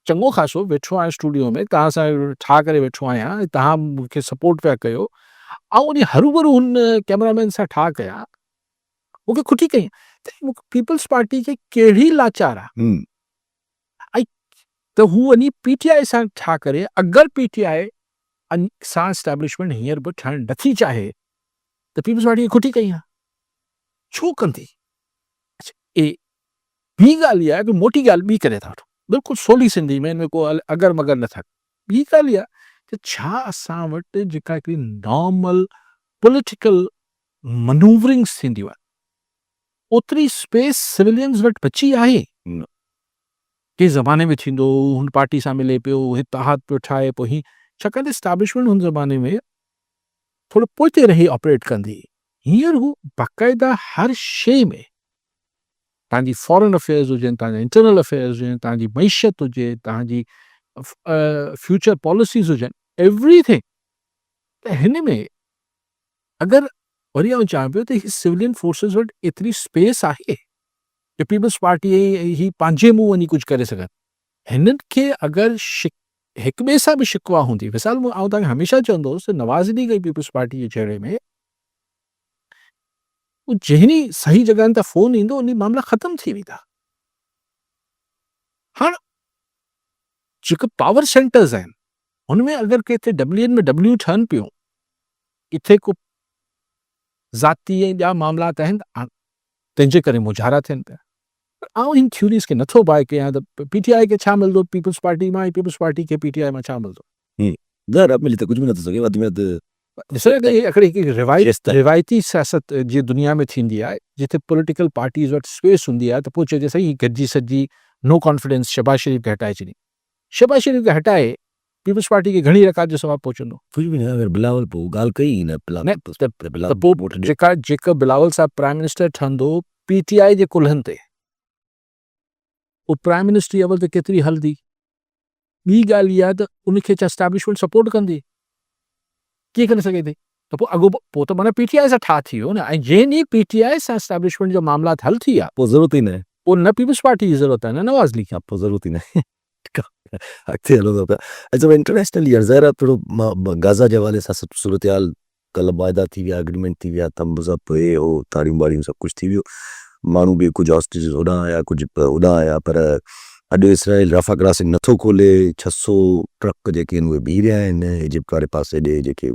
[SPEAKER 2] चङो ख़ासो वेठो आहियां स्टूडियो में तव्हां सां ठा करे वेठो आहियां ऐं तव्हां मूंखे सपोर्ट पिया कयो ऐं उन हरूभरू हुन कैमरामैन सां ठा कया मूंखे खुटी कई त पीपल्स पार्टी खे कहिड़ी लाचार आहे ऐं त हू वञी PTI सां ठा करे अगरि PTI सां एस्टेब्लिशमेंट हींअर बि ठहणु नथी चाहे त पीपल्स पार्टी खुटी कई आहे, छो कंदी? ए ॿी ॻाल्हि इहा आहे कि मोटी ॻाल्हि ॿी करे था वठूं, बिल्कुलु सवली सिंधी में, हिन में को अगर मगर नथा। ॿी ॻाल्हि इहा कि छा असां वटि जेका हिकिड़ी नॉर्मल पॉलिटिकल मनूवरिंग्स थींदियूं आहिनि ओतिरी स्पेस सिविलियन्स वटि बची आहे?
[SPEAKER 1] न।
[SPEAKER 2] के ज़माने में थींदो, हुन पार्टी सां मिले पियो, इतिहाद पियो ठाहे, पोइ हीअं, छाकाणि एस्टेब्लिशमेंट हुन ज़माने में थोरो पोइते रही ऑपरेट कंदी। हींअर हू बाक़ाइदा हर शइ में, तव्हांजी फॉरेन अफेयर्स हुजनि, तव्हांजा इंटरनल अफेयर्स हुजनि, तव्हांजी मईशत हुजे, तव्हांजी फ्यूचर पॉलिसीज़ हुजनि, एवरीथिंग। त हिन में अगरि वरी आउं चवां पियो त ही सिविलियन फोर्सिस वटि एतिरी स्पेस आहे कि पीपल्स पार्टी ही पंहिंजे मुंहुं वञी कुझु करे सघनि। हिननि खे अगरि हिक ॿिए सां बि शिकवा हूंदी, मिसाल आउं तव्हांखे हमेशह चवंदो हुउसि, नवाज़ अली गई पीपल्स पार्टी जे चहिरे में, जहिड़ी सही जॻहनि ते फ़ोन ईंदो उन मामला ख़तम थी वेंदा। हाणे जेके पावर सेंटर्स आहिनि हुनमें अगरि किथे WN में W ठहनि पियूं, किथे को ज़ाती ऐं ॿिया मामलात आहिनि तंहिंजे करे मुजारा थियनि पिया। आउं इन थ्योरीज़ खे नथो बाए कयां त PTI खे छा मिलंदो पीपल्स पार्टी मां, ऐं पीपल्स पार्टी खे PTI मां छा मिलंदो?
[SPEAKER 1] ज़ाहिर आहे मिली त कुझु बि नथो सघे, वधि में वधि
[SPEAKER 2] ॾिसो हिकिड़ी
[SPEAKER 1] जेसिताईं
[SPEAKER 2] रिवायती सियासत जी दुनिया में थींदी आहे, जिथे पॉलिटिकल पार्टीज़ वटि स्पेस हूंदी आहे त पोइ चइजे सही गॾिजी सॼी नो कॉन्फिडेंस शहबाज शरीफ़ खे हटाए छॾी। शहबाज शरीफ़ खे हटाए पीपल्स पार्टी खे घणी रकात जो सवाबु पहुचंदो।
[SPEAKER 1] कुझु बि न। अगरि बिलावल पोइ ॻाल्हि कई न
[SPEAKER 2] त पोइ जेका बिलावल साहब प्राइम मिनिस्टर ठहंदो PTI जे कुल्हनि ते, उहो प्राइम मिनिस्ट्री अवल त केतिरी हलंदी। ॿी ॻाल्हि इहा त उनखे छा एस्टेब्लिशमेंट सपोर्ट कंदी? कीअं करे सघे थी? त पोइ अॻो पोइ त माना PTI सां ठा थी वियो न, ऐं जंहिं ॾींहुं PTI सां एस्टेब्लिशमेंट जो मामला हल थी विया
[SPEAKER 1] पोइ ज़रूरत ई न,
[SPEAKER 2] पोइ न पीपल्स पार्टी जी ज़रूरत आहे न नवाज़ लीग।
[SPEAKER 1] पोइ ज़रूरत ई न। अॻिते हलो था पिया। अच्छा इंटरनेशनल ईयर ज़ाहिर आहे थोरो गाज़ा जे हवाले सां सूरत हाल कल्ह वाइदा थी विया, एग्रीमेंट थी विया, थम्स अप हे हो ताड़ियूं बाड़ियूं सभु कुझु थी वियो। माण्हू बि कुझु हॉस्टेजिस होॾां आया, कुझु होॾां आया, पर अॼु इसराइल रफ़ा क्रॉसिंग नथो खोले। 600 ट्रक जेके आहिनि उहे बीह रहिया आहिनि इजिप्ट वारे पासे ॾे, जेके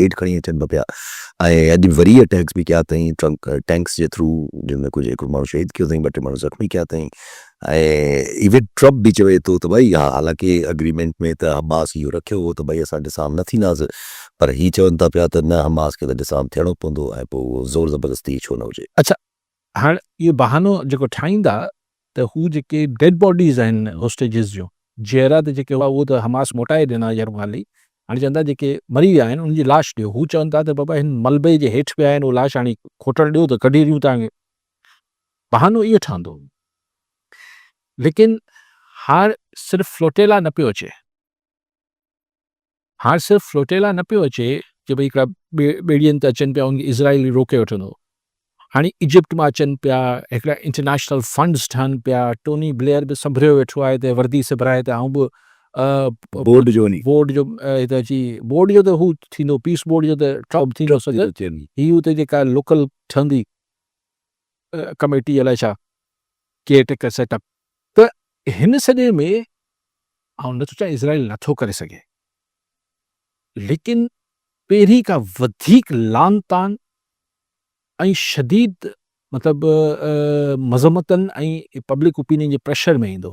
[SPEAKER 1] एड खणी अचनि पिया। ऐं अॼु वरी अटैक्स बि कया अथई टैंक्स जे थ्रू, जंहिंमें कुझु हिकिड़ो माण्हू शहीद कयो अथई, 2-3 माण्हू ज़ख़्मी कया अथई। ऐं इवन ट्रम्प बि चवे थो त भई हा, हालांकि अग्रीमेंट में त हमास इहो रखियो हो त भई असां डिसाम न थींदासीं, पर हीअ चवनि था पिया त न, हमास खे त डिसाम थियणो पवंदो, ऐं पोइ उहो ज़ोर ज़बरदस्ती छो न हुजे।
[SPEAKER 2] अच्छा, हाणे इहो बहानो जेको ठाहींदा त हू जेके डेड बॉडीज़ आहिनि होस्टेजिस जूं, जेरा त जेके हुआ उहो त हमास मोटाए ॾिना जर्माली। हाणे चवंदा जेके मरी विया आहिनि उनजी लाश ॾियो। हू चवनि था त बाबा हिन मलबे जे हेठि पिया आहिनि, उहो लाश हाणे खोटण ॾियो त कढी ॾियूं तव्हांखे। बहानो इहो ठहंदो। लेकिन हाणे सिर्फ़ु फ्लोटेला न पियो अचे, हाणे सिर्फ़ु फ्लोटेला न पियो अचे कि भई हिकिड़ा ॿेड़ियुनि ते अचनि पिया, उनखे इज़राइल रोके वठंदो। हाणे इजिप्ट मां अचनि पिया, हिकिड़ा इंटरनेशनल फंड्स ठहनि पिया। टोनी ब्लेयर बि संभरियो वेठो आहे हिते वर्दी सिबराए त आउं बि
[SPEAKER 1] बोर्ड जो वञी
[SPEAKER 2] बोर्ड जो हिते अची, बोर्ड जो त हू थींदो, पीस बोर्ड जो त टॉप थींदो सॼो। ही हुते जेका लोकल ठहंदी कमेटी अलाए छा केयर टेकर सेटअप, त हिन सॼे में आउं नथो चाहियां इज़राइल नथो करे सघे, लेकिन पहिरीं खां वधीक लान तान ऐं शदीद मतिलबु मज़मतनि ऐं पब्लिक ओपिनियन जे प्रेशर में ईंदो।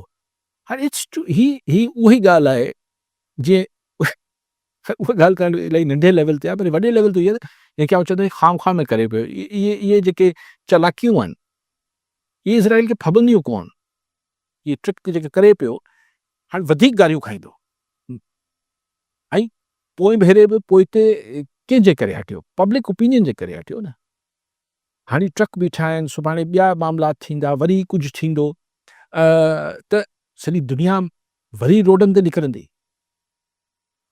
[SPEAKER 2] हाणे ही उहा ई ॻाल्हि आहे जीअं उहा ॻाल्हि करणु इलाही नंढे लेवल ते आहे, पर वॾे लेवल ते इहा जंहिंखे आउं चवंदो ख़ाम में करे पियो। इहे जेके चालाकियूं आहिनि इहे इज़राइल खे फबंदियूं कोन। इहे ट्रिक जेके करे पियो, हाणे वधीक गारियूं खाईंदो, ऐं पोइ भेरे बि पोइते कंहिंजे करे हटियो? पब्लिक ओपिनियन जे करे हटियो न। हाणे ट्रक बीठा आहिनि, सुभाणे ॿिया मामला थींदा, वरी कुझु थींदो, त सॼी दुनिया वरी रोडनि ते निकिरंदी।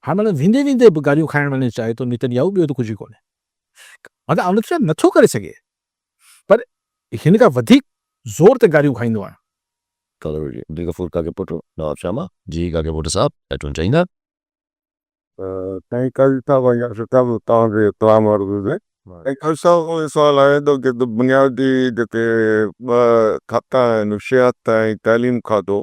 [SPEAKER 2] हाणे मतिलबु वेंदे वेंदे बि गारियूं खाइण वञणु चाहे थो नेतन्याहू, ॿियो त कुझु ई कोन्हे। मतिलबु अमृतसर नथो करे सघे, पर हिन खां वधीक ज़ोर ते गारियूं खाईंदो आहे।
[SPEAKER 1] गफ़ूर काके पुट नवाब शामा जी, काके पुट साहब अचणु चाहींदा?
[SPEAKER 5] कई कल था वञा सुठा तव्हांखे तमामु अर्ज़ु आहे। ऐं ख़ासि सवाल आहे थो कि बुनियादी जेके ॿ खाता आहिनि, सिहत ऐं तइलीम खातो,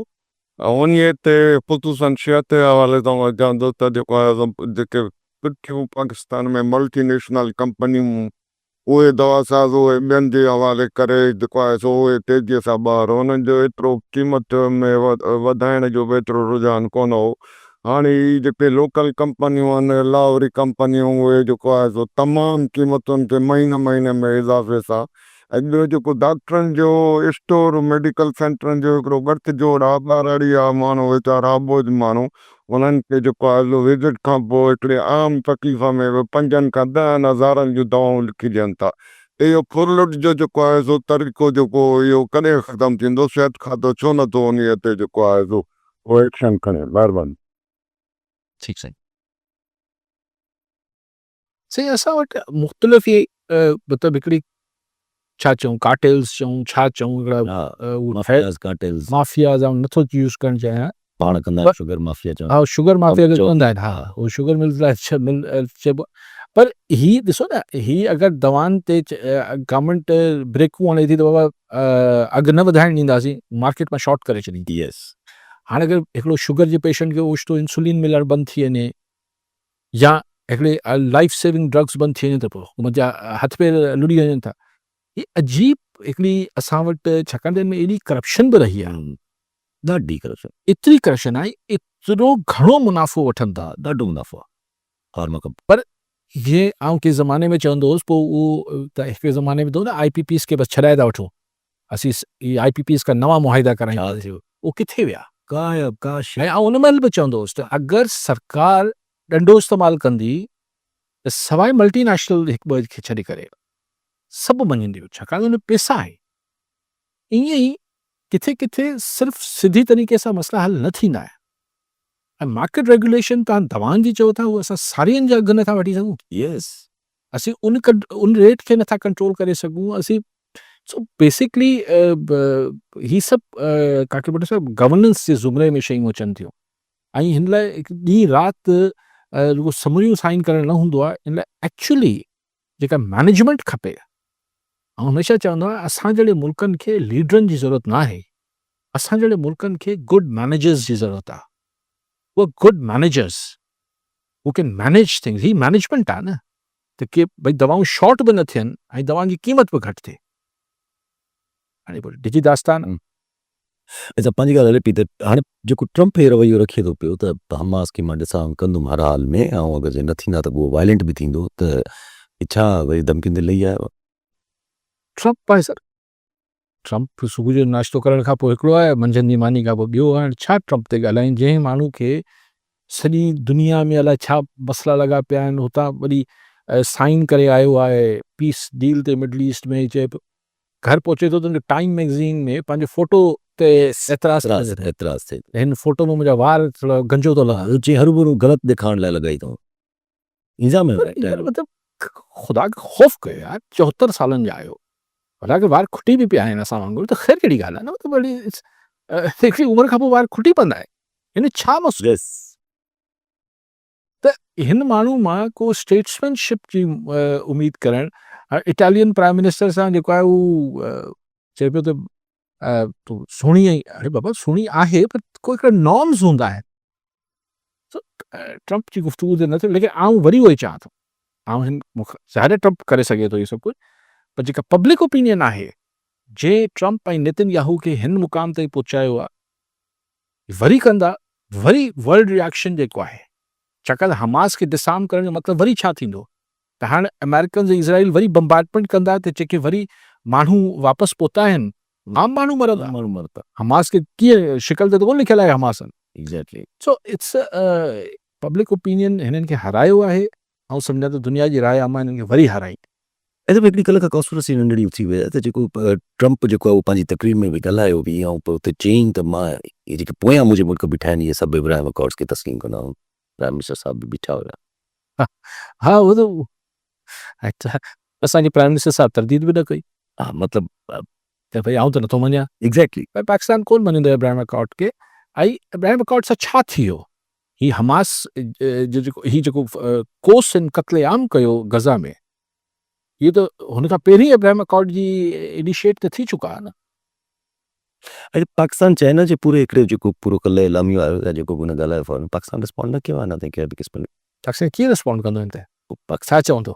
[SPEAKER 6] उन्हीअ ते ख़ुसूसन सिहत जे हवाले सां मां चवंदो त जेको आहे जेके सुठियूं पाकिस्तान में मल्टीनेशनल कंपनियूं उहे दवा साज़ उहे ॿियनि जे हवाले करे जेको आहे सो उहे तेज़ीअ सां ॿाहिरि उन्हनि जो एतिरो क़ीमत में वधाइण जो बि एतिरो रुझान कोन हो। हाणे ई जेके लोकल कंपनियूं आहिनि लाहौरी कंपनियूं उहे जेको आहे सो तमामु क़ीमतुनि खे महीने महीने में इज़ाफ़े सां ऐं ॿियो जेको डॉक्टरनि जो स्टोर मेडिकल सेंटरनि जो हिकिड़ो गठ जोड़ आहे ॿारड़ी आहे माण्हू वीचारा बोझ माण्हू उन्हनि खे जेको आहे सो विज़िट खां पोइ हिकिड़े आम तकलीफ़ में बि 5 खां 10 हज़ारनि जूं दवाऊं लिखी ॾियनि था। इहो फुर्लुट जो जेको आहे सो तरीक़ो जेको इहो कॾहिं ख़तमु थींदो सिहत खातो छो नथो उन ते जेको आहे सो उहो एक्शन खणे। महिरबानी।
[SPEAKER 1] ठीकु साईं।
[SPEAKER 2] साईं असां वटि मुख़्तलिफ़ इहे मतिलबु हिकिड़ी छा चऊं कार्टेल्स चऊं छा चऊं हिकिड़ा
[SPEAKER 1] माफियाज़ कार्टेल्स
[SPEAKER 2] माफ़ियाज़ ऐं नथो यूज़ करणु चाहियां
[SPEAKER 1] पाण कंदा आहिनि शुगर माफिया चवनि।
[SPEAKER 2] हा शुगर माफ़िया खे
[SPEAKER 1] चओ।
[SPEAKER 2] कंदा आहिनि हा उहो शुगर मिल्स लाइ चइबो पर हीअ ॾिसो न हीअ अगरि दवाउनि ते गवर्नमेंट ब्रेकूं हणे थी त बाबा अघु न वधाइण ॾींदासीं मार्केट मां शॉर्ट करे छॾींदी।
[SPEAKER 1] यस
[SPEAKER 2] हाणे अगरि हिकिड़ो शुगर जे पेशेंट खे ओचितो इंसुलिन मिलणु बंदि थी वञे या हिकिड़े लाइफ सेविंग ड्रग्स बंदि थी वञे त पोइ मुंहिंजा हथ पेर लुड़ी वञनि था। हीअ अजीब हिकिड़ी असां वटि छाकाणि त हिन में एॾी करप्शन बि रही आहे
[SPEAKER 1] ॾाढी करप्शन
[SPEAKER 2] एतिरी करप्शन आहे एतिरो घणो मुनाफ़ो वठनि था
[SPEAKER 1] ॾाढो मुनाफ़ो आहे फार्मा कंपनी।
[SPEAKER 2] पर जीअं आउं कंहिं ज़माने में चवंदो हुउसि पोइ उहो त हिकु ज़माने में थो न IPPs खे बसि छॾाए था वठूं असीं IPPs खां नवां मुआइदा करायूं
[SPEAKER 1] छा थियो
[SPEAKER 2] उहो किथे विया
[SPEAKER 1] गायब का
[SPEAKER 2] ऐं आउं उन महिल बि चवंदो हुउसि त अगरि सरकार ॾंडो इस्तेमालु कंदी त सवाइ मल्टीनेशनल हिकु ॿ खे छॾे करे सभु मञींदियूं छाकाणि हुन पैसा आहे। ईअं ई किथे किथे सिर्फ़ु सिधी तरीक़े सां मसइला हल न थींदा आहिनि ऐं मार्केट रेगुलेशन तव्हां दवाउनि जी चओ था उहे असां साड़ियुनि जा अघु नथा वठी सघूं
[SPEAKER 1] यस
[SPEAKER 2] असीं उन रेट खे नथा कंट्रोल करे सघूं असीं सो बेसिकली ही सभु काके वटि सभु गवर्नेंस जे ज़ुमरे में शयूं अचनि थियूं ऐं हिन लाइ हिकु ॾींहुं राति रुगो समरियूं साइन करणु न हूंदो आहे हिन लाइ एक्चुअली जेका मैनेजमेंट खपे ऐं हमेशह चवंदो आहे असां जहिड़े मुल्कनि खे लीडरनि जी ज़रूरत न आहे असां जहिड़े मुल्कनि खे गुड मैनेजर्स जी ज़रूरत आहे उहे गुड मैनेजर्स हू कैन मैनेज थिंग्स ही मैनेजमेंट आहे न त के भई दवाऊं शॉर्ट बि न थियनि ऐं दवाउनि जी क़ीमत बि घटि थिए। हाणे पोइ डिजी दास्तान
[SPEAKER 1] अच्छा पंहिंजी ॻाल्हि हले पई त हाणे जेको ट्रम्प हे रवैयो रखे थो पियो त हमास खे मां ॾिसां कंदुमि हर हाल में ऐं अगरि जे न थींदा त उहो वायलेंट बि थींदो त छा वरी धमकियुनि ते लही आयो
[SPEAKER 2] ट्रम्प आहे सर ट्रम्प सुबुह जो नाश्तो करण खां पोइ हिकिड़ो आहे मंझंदि जी मानी खां पोइ ॿियो आहे छा ट्रम्प ते ॻाल्हाइनि जंहिं माण्हू खे सॼी दुनिया में अलाए छा मसइला लॻा पिया आहिनि हुतां वरी साइन करे आयो आहे पीस डील ते मिडल ईस्ट में चए पियो घर पहुचे थो त टाइम मैगज़ीन में पंहिंजो फोटो ते
[SPEAKER 1] एतिराज़ थिए
[SPEAKER 2] हिन फोटो में मुंहिंजा वार थोरा गंजो थो लॻा
[SPEAKER 1] चई हरू भरू ग़लति ॾेखारण लाइ लॻाई अथऊं इंजाम
[SPEAKER 2] मतिलबु ख़ुदा खे ख़ौफ़ कयो यार 74 सालनि जा आहियो भला अगरि वार खुटी बि पिया आहिनि असां वांगुरु त ख़ैर कहिड़ी ॻाल्हि आहे न मतिलबु वरी हिकिड़ी उमिरि खां पोइ वार खुटी पवंदा आहिनि हिन छा मसइलो त हिन माण्हू मां को स्टेट्समैनशिप जी उमेदु करणु इटालियन प्राइम मिनिस्टर सां जेको आहे उहो चए पियो त तूं सुहिणी आई अरे बाबा सुहिणी आहे पर कोई हिकिड़ा नॉर्म्स हूंदा आहिनि ट्रम्प जी गुफ़्तगू ते न थियो लेकिन आउं वरी उहो ई चाहियां थो आउं हिन ज़ाहिर ट्रम्प करे सघे थो इहो सभु कुझु पर जेका पब्लिक ओपिनियन आहे जे ट्रम्प ऐं नितिन याहू खे हिन मुक़ाम ताईं पहुचायो आहे वरी कंदा वरी वर्ल्ड रिएक्शन जेको आहे छाकाणि हमास खे डिसार्म करण जो मतिलबु वरी छा थींदो त हाणे अमेरिकन ऐं इज़राइल वरी बम्बार्डमेंट कंदा त जेके वरी माण्हू वापसि पहुता आहिनि आम माण्हू मरंदा हमास खे कीअं शिकल ते त कोन लिखियलु आहे Hamas
[SPEAKER 1] exactly
[SPEAKER 2] so it's public opinion हिननि खे हारायो आहे ऐं सम्झा त दुनिया जी राय आमा हिननि खे वरी हाराई
[SPEAKER 1] ऐं त हिकिड़ी कल्ह खां कॉन्स्पिरेसी नंढड़ी थी वई आहे त जेको ट्रम्प जेको आहे उहो पंहिंजी तकरीर में बि ॻाल्हायो बि ऐं पोइ उते चयईं त मां इहे जेके पोयां मुंहिंजे मुल्क बीठा आहिनि इहे सभु इब्राहिम अकॉर्ड्स खे तस्लीम कंदा आहियूं प्राइम मिनिस्टर साहब बि बीठा हुया
[SPEAKER 2] हा उहो त असांजे प्राइम मिनिस्टर साहब तरदीद बि न कई
[SPEAKER 1] हा मतिलबु
[SPEAKER 2] त भई आउं त नथो मञा
[SPEAKER 1] एग्ज़ैक्टली
[SPEAKER 2] भई पाकिस्तान कोन मञंदो आहे इब्राहिम अकॉर्ड खे ऐं इब्राहिम अकॉर्ड सां छा थी वियो ही हमास जेको कोस ऐं क़त्लेआम कयो गज़ा में इहो त हुन खां पहिरीं इब्राहिम अकॉर्ड जी इनिशिएट त थी चुका आहे न
[SPEAKER 1] अॼु पाकिस्तान चाइना जे पूरे हिकिड़े जेको पूरो कल्ह इलामियो आयो या जेको बि हुन ॻाल्हायो फौरन पाकिस्तान रिस्पॉन्ड न कयो आहे, न ताईं कहिड़े बि क़िस्म में।
[SPEAKER 2] पाकिस्तान कीअं रिस्पॉन्ड कंदो हिन ते, छा चवंदो?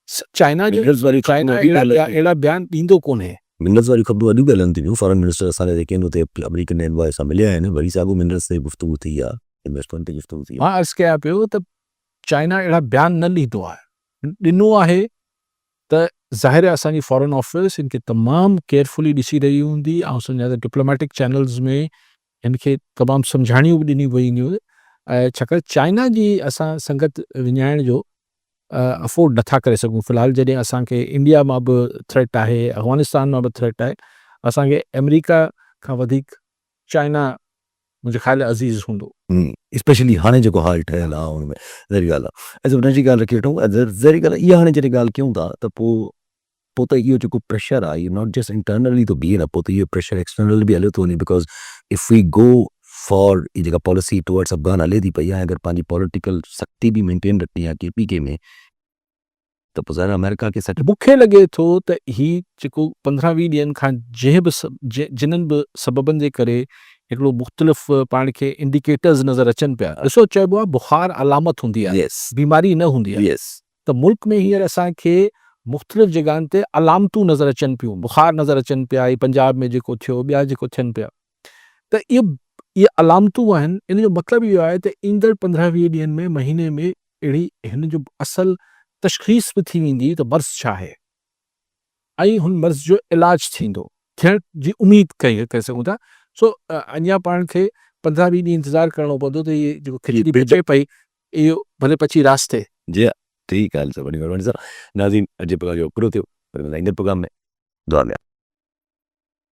[SPEAKER 2] चाइना जो
[SPEAKER 1] मिनरल्स वारी
[SPEAKER 2] चाइना अहिड़ा बयान ॾींदो कोन्हे।
[SPEAKER 1] मिनरल्स वारी ख़बरूं अॼु बि हलनि थियूं। फॉरेन मिनिस्टर असांजे जेके आहिनि हुते अमेरिकन एनवॉय सां मिलिया आहिनि, वरी साॻियो मिनरल्स ते गुफ़्तगू थी आहे, इन्वेस्टमेंट ते गुफ़्तगू थी आहे।
[SPEAKER 2] मां अर्ज़ु कयां पियो त चाइना अहिड़ा बयान न ॾींदो आहे, ॾिनो आहे त ज़ाहिर आहे असांजी फॉरेन ऑफिस इनखे तमामु केयरफुली ॾिसी रही हूंदी ऐं सम्झा त डिप्लोमेटिक चैनल्स में इनखे तमामु सम्झाणियूं बि ॾिनी वयूं ऐं छाकाणि चाइना जी असां संगत विञाइण जो अफोर्ड नथा करे सघूं फ़िलहालु, जॾहिं असांखे इंडिया मां बि थ्रेट आहे, अफ़गानिस्तान मां बि थ्रेट आहे, असांखे अमेरिका खां वधीक चाइना मुंहिंजे ख़्याल अज़ीज़ हूंदो।
[SPEAKER 1] स्पेशली हाणे जेको हाल ठहियलु आहे हुन में ज़री ॻाल्हि आहे। ऐं हुनजी ॻाल्हि रखी वठूं, ज़री ॻाल्हि इहा हाणे जॾहिं ॻाल्हि कयूं था त पोइ त इहो जेको प्रेशर आहे इहो नॉट जस्ट इंटरनली थो बीहे न, पोइ त इहो प्रेशर एक्सटर्नल बि हले थो वञे, because if we go for ई जेका पॉलिसी टुवर्ड्स अफ़गान हले थी पई आहे, अगरि पंहिंजी पॉलिटिकल सख्ती बि मेंटेन रखणी आहे KPK में, त पोइ ज़ाहिर अमेरिका खे सेट।
[SPEAKER 2] मूंखे लॻे थो त हीउ जेको 15-20 ॾींहंनि खां जिन्हनि बि सबबनि जे करे हिकिड़ो मुख़्तलिफ़ पाण खे इंडिकेटर्स नज़र अचनि पिया। ॾिसो, चइबो आहे बुख़ार अलामत हूंदी आहे, बीमारी न हूंदी आहे। त मुल्क में हींअर असांखे मुख़्तलिफ़ जॻहियुनि ते अलामतूं नज़र अचनि पियूं, बुख़ार नज़र अचनि पिया, पंजाब में जेको थियो, ॿिया जेको थियनि पिया, त इहे अलामतूं आहिनि। इन जो मतिलबु इहो आहे त ईंदड़ 15-20 ॾींहंनि में, महीने में अहिड़ी हिन जो असल तशख़ीस बि थी वेंदी त मर्ज़ छा आहे ऐं हुन मर्ज़ जो इलाजु थींदो, थियण जी उमेद करे सघूं था। सो अञा पाण खे 15-20 ॾींहं इंतज़ारु करिणो पवंदो त इहे जेको खिचड़ी पिचे पई इहो भले पची रास्ते।
[SPEAKER 1] जी ठीकु आहे, सभु नाज़रीन, अॼु प्रोग्राम जो पूरो थियो, ईंदड़ प्रोग्राम में दुआ में।